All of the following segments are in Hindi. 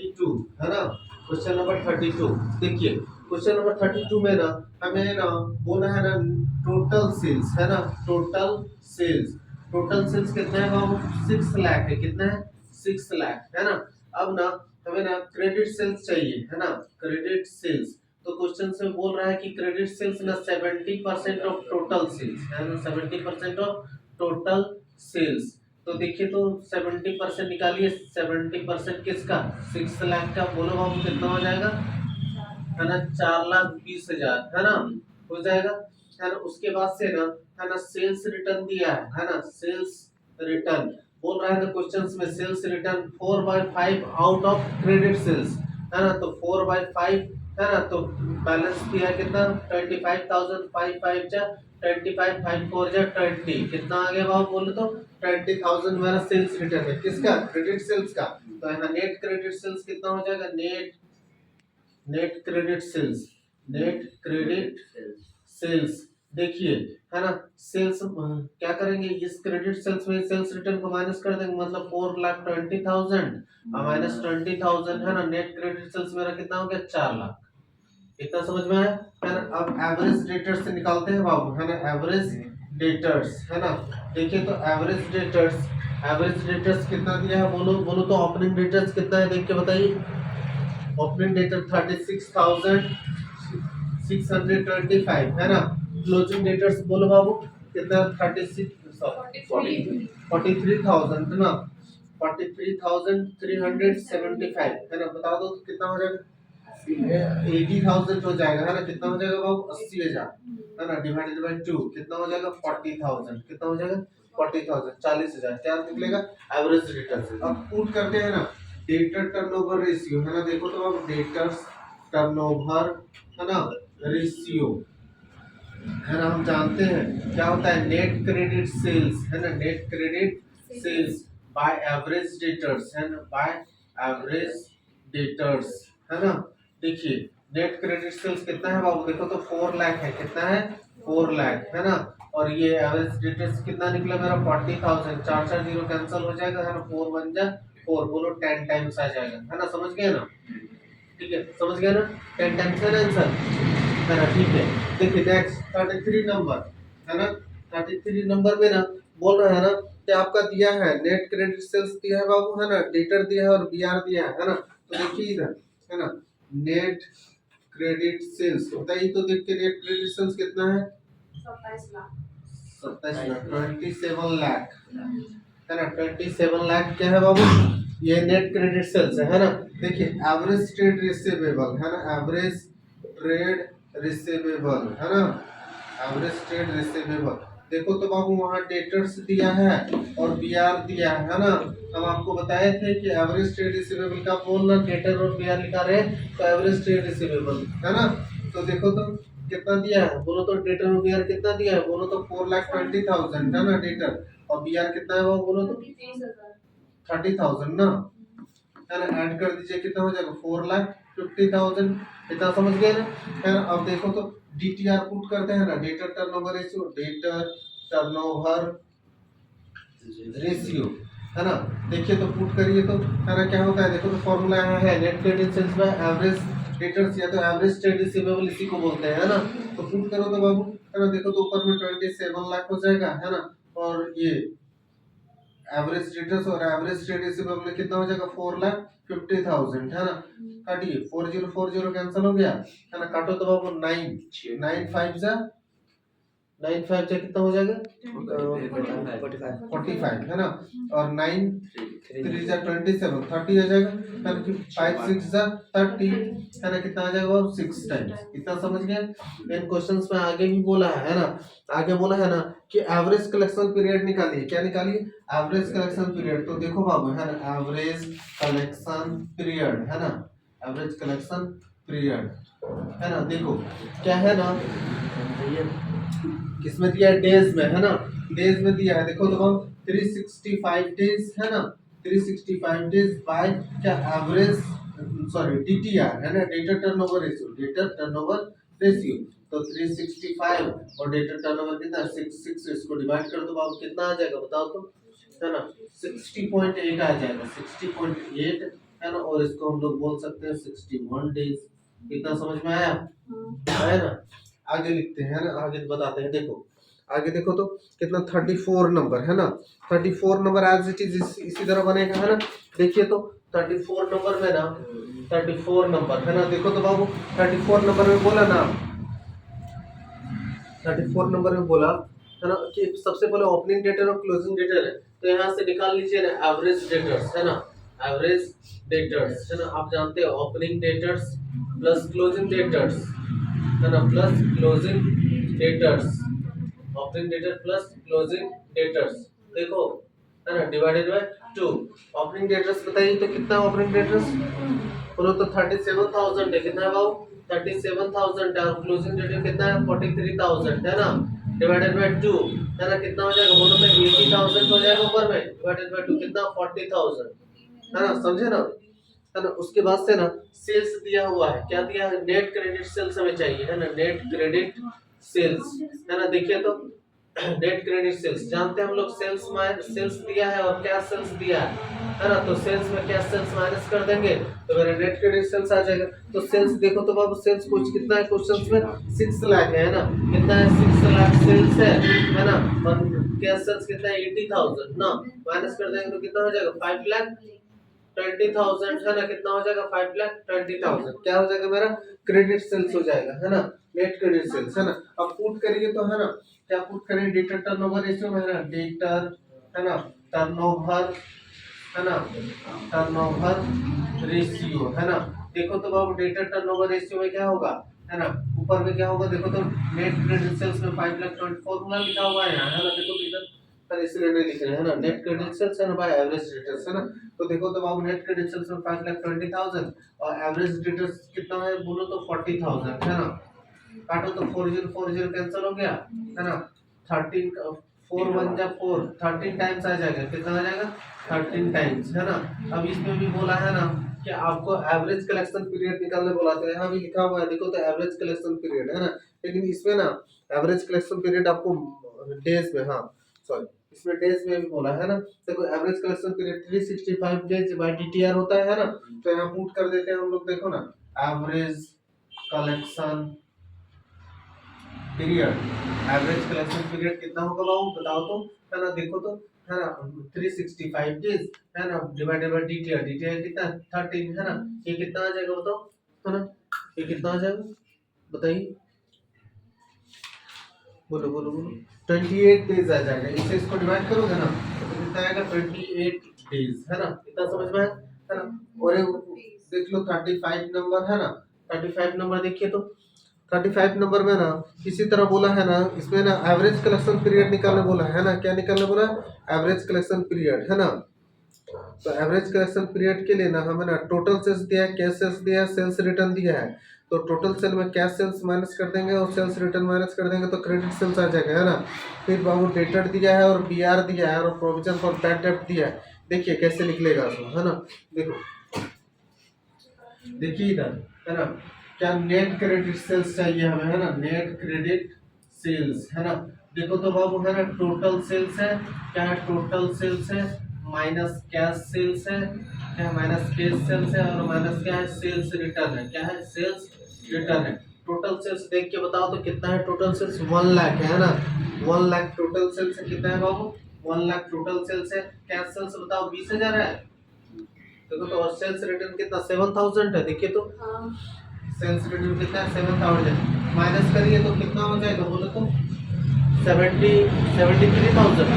32 है ना, क्वेश्चन नंबर 32 देखिए। क्वेश्चन नंबर 32 में ना हमें ना बोला है ना टोटल सेल्स है ना, टोटल सेल्स कितना है बाबू, 6 लाख है, कितना है 6 लाख है ना। अब ना हमें ना क्रेडिट सेल्स चाहिए है ना, क्रेडिट सेल्स। तो क्वेश्चन से बोल रहा है कि क्रेडिट सेल्स ना 70% ऑफ टोटल सेल्स है ना, 70% ऑफ टोटल सेल्स। तो देखिए तो 70% निकालिए, 70% किसका, 6 लाख का, बोलो बाबू कितना हो जाएगा है ना, 4,20,000 है ना, हो जाएगा है ना। उसके बाद से ना है ना सेल्स रिटर्न दिया है ना, सेल्स रिटर्न बोल रहा है तो क्वेश्चंस में sales return 4/5 out of credit sales है ना, तो 4/5 है ना, तो बैलेंस दिया है कितना 25,000, 5 5 जा 25, 5 4 जा 20, कितना आ गया बाबू बोले तो 20,000 मेरा सेल्स रिटर्न है, किसका, क्रेडिट सेल्स का। तो यहाँ नेट क्रेडिट सेल्स कितना हो जाएगा, net credit sales, net credit sales देखिए है ना, सेल्स क्या करेंगे, इस क्रेडिट सेल्स में सेल्स रिटर्न को माइनस कर देंगे, मतलब 4,20,000 माइनस 20,000 है ना, नेट क्रेडिट सेल्स मेरा कितना हो गया 4 लाख। इतना समझ में आया है ना। अब एवरेज डेटर्स से निकालते हैं बाबू है ना, एवरेज डेटर्स है ना। देखिए तो एवरेज डेटर्स कितना दिया है, बोलो बोलो तो ओपनिंग डेटर्स कितना है देख के बताइए। ओपनिंग डेटर 36,625 है ना। क्लोजिंग डेटर्स बोलो बाबू कितना, 43,000 है ना, 43,375 है ना। बता दो तो कितना हो जाएगा, 80,000 हो जाएगा है ना, कितना हो जाएगा बाबू 80,000 है ना, डिवाइडेड बाय 2 कितना हो जाएगा 40,000, कितना हो जाएगा 40,000, 40,000 क्या निकलेगा एवरेज रिटर्न से। अब पुट करते हैं ना डेटर टर्नओवर रेशियो है ना, देखो तो अब डेटर्स टर्नओवर है ना रेशियो है ना, हम जानते हैं क्या होता है नेट क्रेडिट सेल्स है ना, net credit sales by average debtors है ना, बाय एवरेज डेटर्स है ना। देखिए नेट क्रेडिट सेल्स कितना है बाबू, देखो तो 4 लाख है, कितना है 4 लाख है ना। और ये एवरेज डेटर्स कितना निकला मेरा 40,000, 4 4 0 कैंसिल हो जाएगा है ना, 4 1 जा 4, बोलो 10 टाइम्स आ जाएगा है ना, समझ गए ना, ठीक है समझ गए ना, 10 टाइम्स है ना आंसर है ना, ठीक है। देखिए नेक्स्ट 33 नंबर है ना, 33 नंबर में ना बोल रहा है ना कि आपका दिया है नेट क्रेडिट सेल्स दिया है बाबू है ना, डेटर दिया है और बीआर दिया है ना। तो देखिए इधर है ना नेट क्रेडिट सेल्स होता ही, तो देख के नेट क्रेडिट सेल्स कितना है 27 लाख, 27 लाख है ना, 27 लाख क्या है बाबू, ये नेट क्रेडिट सेल्स है ना। देखिए एवरेज ट्रेड रिसीवेबल है ना, एवरेज ट्रेड रिसीवेबल है ना, एवरेज ट्रेड रिसीवेबल देखो तो बाबू वहाँ डेटर्स दिया है और बीआर दिया है ना। हम आपको बताए थे कि एवरेज ट्रेड रिसीवेबल का बोलना डेटर और बीआर लिखा रहे तो एवरेज ट्रेड रिसीवेबल है ना। तो देखो तो कितना दिया है, बोलो तो डेटर और बीआर कितना दिया है, बोलो तो 4,20,000 है ना डेटर, और बीआर कितना है वो बोलो तो 30,000 ना है ना, ऐड कर दीजिए कितना हो जाएगा 4,50,000, इतना समझ गए ना है ना। अब देखो तो डीटीआर पुट करते हैं ना, debtor turnover ratio, debtor turnover ratio है ना। देखिए तो पुट करिए तो है ना क्या होता है, देखो तो फॉर्मूला यहाँ है net credit sales by average debtors या तो एवरेज ट्रेड रिसीवेबल इसी को बोलते हैं है ना। तो पुट करो तो बाबू है ना, देखो तो ऊपर में 27 लाख हो जाएगा है ना, और ये एवरेज डेटर्स और एवरेज ट्रेड रिसीवेबल में कितना हो जाएगा 4,50,000 है ना। काटिए 4040 कैंसिल हो गया है ना, काटो तो बाबू 9 5 जा 9 5 जा कितना हो जाएगा 45 है ना, और 9 3 जा 27 30 आ जाएगा है ना, 5 6 जा 30 है ना, कितना आ जाएगा 6 टाइम्स, इतना समझ गए। इन क्वेश्चंस में आगे भी बोला है ना, आगे बोला है ना कि एवरेज कलेक्शन पीरियड निकालिए, क्या निकालिए एवरेज कलेक्शन पीरियड। तो देखो बाबू है ना एवरेज कलेक्शन पीरियड है ना, एवरेज कलेक्शन पीरियड है ना। देखो क्या है ना, किसमें दिया है डेज में है ना, डेज में दिया है, देखो तो 365 डेज है ना, 365 डेज बाय क्या एवरेज सॉरी डीटीआर है ना, data turnover ratio, data turnover ratio. तो 365 और डेटा टर्नओवर कितना 66, इसको डिवाइड कर दो बाबू कितना आ जाएगा बताओ तो है ना 60.8 आ जाएगा 60.8 है ना, और इसको हम लोग बोल सकते हैं 61 डेज। कितना समझ में आया है ना। आगे लिखते हैं ना, आगे बताते हैं। देखो आगे देखो तो कितना 34 नंबर है ना, 34 नंबर एज इट इज इसी तरह बनेगा है ना। देखिए तो 34 नंबर में ना, 34 नंबर है ना, देखो तो बाबू 34 नंबर में बोला ना, 34 नंबर में बोला है ना कि सबसे पहले ओपनिंग डेटर और क्लोजिंग डेटर है, तो यहाँ से निकाल लीजिए ना एवरेज डेटर्स है ना, एवरेज डेटर्स है ना। आप जानते हैं opening debtors plus closing debtors है ना, plus closing debtors, opening debtor plus closing debtors, देखो है ना, डिवाइडेड बाय 2। ओपनिंग डेटर्स बताइए तो कितना है ओपनिंग डेटर्स, बोलो तो 37,000 है। कितना है बाबू 37,000 है, और क्लोजिंग डेटर कितना है 43,000 है ना, डिवाइडेड बाय 2 है ना, कितना हो जाएगा बोलो तो 80,000 हो जाएगा ऊपर में, डिवाइडेड बाय 2 कितना 40,000 है ना, समझे ना है ना। उसके बाद से ना सेल्स दिया हुआ है, क्या दिया है, नेट क्रेडिट सेल्स हमें चाहिए है ना, नेट क्रेडिट सेल्स है ना। देखिए तो नेट क्रेडिट सेल्स जानते हैं हम लोग, सेल्स सेल्स दिया है और क्या सेल्स दिया है ना, तो सेल्स में क्या सेल्स माइनस कर देंगे तो मेरा नेट क्रेडिट सेल्स आ जाएगा। तो सेल्स देखो तो बाबू सेल्स कुछ कितना है क्वेश्चंस में 6 लाख है ना, कितना है 6 लाख सेल्स है ना, और क्या सेल्स कितना है 80,000 ना, माइनस कर देंगे तो कितना हो जाएगा 5,20,000 है ना, कितना हो जाएगा 5,20,000, क्या हो जाएगा मेरा क्रेडिट सेल्स हो जाएगा है ना, नेट क्रेडिट सेल्स है ना। अब पुट करेंगे तो है ना, क्या पुट करें, डेटर टर्नओवर रेशियो में है ना, डेटर है ना टर्नओवर है ना, टर्नओवर रेशियो है ना। देखो तो बाबू डेटर टर्नओवर रेशियो में क्या होगा है ना, ऊपर में क्या होगा देखो तो नेट क्रेडिट सेल्स में 5,20,000 फॉर्मूला लिखा हुआ है यहाँ है ना, देखो तो इधर पर इसलिए नहीं लिख रहे हैं ना, नेट क्रेडिट सेल्स है ना बाय एवरेज डेटर्स है ना। तो देखो तो बाबू नेट क्रेडिट सेल्स में 5,20,000 और एवरेज डेटर्स कितना है बोलो तो 40,000 है ना, काटो तो 40 कैंसिल हो गया है ना, 13 4 1 जा 4 13 टाइम्स आ जाएगा, कितना आ जाएगा 13 टाइम्स है ना। अब इसमें भी बोला है ना कि आपको एवरेज कलेक्शन पीरियड निकालने बोला था, यहाँ भी लिखा हुआ है देखो तो एवरेज कलेक्शन पीरियड है ना, लेकिन इसमें ना एवरेज कलेक्शन पीरियड आपको डेज में, हाँ सॉरी इसमें डेज में भी बोला है ना। देखो average collection period 365 days by DTR होता है ना, तो यहाँ पुट कर देते हैं हम लोग, देखो ना average collection period, average collection period कितना होगा बाबू बताओ तो है ना, देखो तो है ना 365 डेज है ना, डिवाइडेड बाय डीटीआर, डीटीआर कितना 13 है ना, ये कितना आ जाएगा बताओ है ना, ये कितना आ जाएगा बताइए, बोलो बोलो बोलो 28 डेज आ जाएगा, इसे इसको डिवाइड करोगे ना तो कितना आएगा 28 डेज है ना, इतना समझ में है ना। और देख लो 35 नंबर है ना, 35 नंबर देखिए तो 35 नंबर में ना इसी तरह बोला है ना, इसमें ना एवरेज कलेक्शन पीरियड निकालने बोला है ना, क्या निकालने बोला एवरेज कलेक्शन पीरियड है ना। तो एवरेज कलेक्शन पीरियड के लिए ना हमें ना टोटल सेल्स दिया है, कैश सेल्स दिया है, सेल्स रिटर्न दिया है, तो टोटल सेल में कैश सेल्स माइनस कर देंगे और सेल्स रिटर्न माइनस कर देंगे तो क्रेडिट सेल्स आ जाएगा है ना। फिर बाबू डेटर दिया है और बीआर दिया है और प्रोविजन फॉर बैड डेब्ट दिया है, देखिए कैसे निकलेगा उसमें है ना। देखो देखिए इधर है ना, क्या नेट क्रेडिट सेल्स चाहिए हमें है ना, नेट क्रेडिट सेल्स है ना। देखो तो बाबू है ना टोटल सेल्स है, क्या है टोटल सेल्स है माइनस कैश सेल्स है, क्या है माइनस कैश सेल्स है, और माइनस क्या है सेल्स रिटर्न है, क्या है सेल्स रिटर्न है। टोटल सेल्स देख के बताओ तो कितना है टोटल सेल्स 1 लाख है ना, 1 लाख टोटल सेल्स है, कितना है बाबू 1 लाख टोटल सेल्स है। कैश सेल्स बताओ 20,000 है, देखो तो और सेल्स रिटर्न कितना 7,000 है, देखिए तो सेल्स रिटर्न कितना है 7,000, माइनस करिए तो कितना हो जाएगा बोलो तो 73,000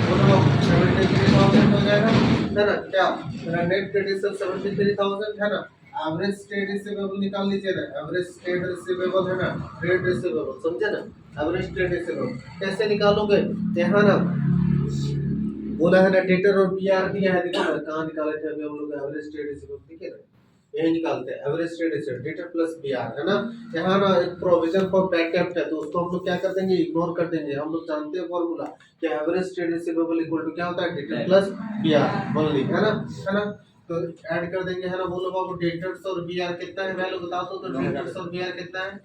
बोलो 73,000 हो जाएगा है ना। क्या मेरा नेट क्रेडिट सेल 73,000 है ना। एवरेज ट्रेड रिसीवेबल निकाल लीजिए ना, एवरेज ट्रेड रिसीवेबल है ना, ट्रेड रिसीवेबल समझे ना, एवरेज ट्रेड रिसीवेबल कैसे निकालोगे, यहाँ ना बोला है ना डेटर और बीआर दिया है, देखो ना कहाँ निकाले थे अभी हम लोग एवरेज ट्रेड रिसीवेबल, ठीक है ना यही निकालते हैं average trade receivable debtor plus BR है ना। यहाँ ना एक प्रोविजन फॉर बैकअप है तो उसको हम लोग क्या कर देंगे इग्नोर कर देंगे, हम लोग जानते हैं फॉर्मूला कि average trade receivable equal to क्या होता है डेटर प्लस बीआर ओनली है ना। तो ऐड कर देंगे है ना, बोलो बाबू डेटर्स और बीआर कितना है वैल्यू बताओ तो डेटर्स और बीआर कितना है,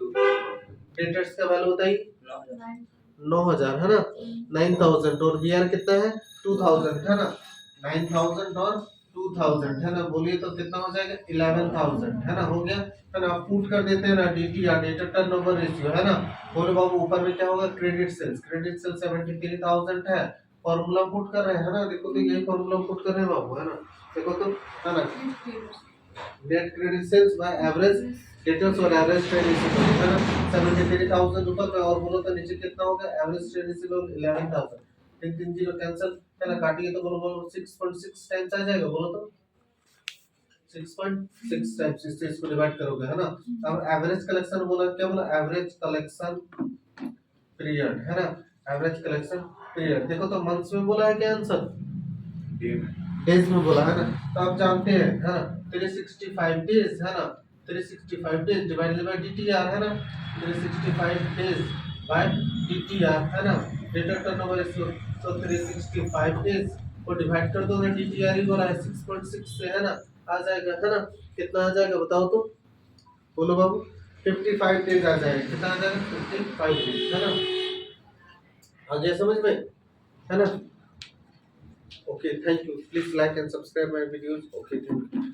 डेटर्स का वैल्यू बताइए 9,000 है ना, 9,000 और बीआर कितना है 2,000 है ना, 9,000 और 2000 है ना, बोलिए तो कितना हो जाएगा 11000 है ना, हो गया है ना। आप पुट कर देते हैं ना डीटीआर, डेटा टर्नओवर रेशियो है ना। बोले बाबू ऊपर में क्या होगा, क्रेडिट सेल्स 73000 है, फॉर्मूला पुट कर रहे हैं है ना। देखो तो यही फॉर्मूला पुट कर रहे हैं बाबू है ना, देखो तो है ना। Net credit sales by average debtors और एवरेज ट्रेड रिसीवेबल है ना, 73000 ऊपर में, और बोलो तो नीचे कितना होगा, एवरेज ट्रेड रिसीवेबल 11000। 3 0 कैंसिल है ना, काटिए तो बोलो 6.6 टाइम्स आ जाएगा, बोलो तो 6.6 टाइम्स इससे इसको डिवाइड करोगे है ना। अब एवरेज कलेक्शन बोला, क्या बोला, एवरेज कलेक्शन पीरियड है ना, एवरेज कलेक्शन पीरियड। देखो तो मंथ्स में बोला है क्या आंसर, डेज में बोला है ना। तो आप जानते हैं है ना, 365 डेज है ना, 365 डेज डिवाइडेड बाय डीटीआर है ना, 365 डेज बाय डीटीआर है ना, डेटा टर्नओवर रेशियो। तो 365 डेज को डिवाइड कर दो ना, डीटीआर ही बोला है 6.6 से है ना, आ जाएगा है ना। कितना आ जाएगा बताओ तो, बोलो बाबू 55 डेज आ जाएगा, कितना आ जाएगा 55 डेज है ना। आ गया समझ में है ना। Okay, thank you. Please like and subscribe my videos. Okay, thank you.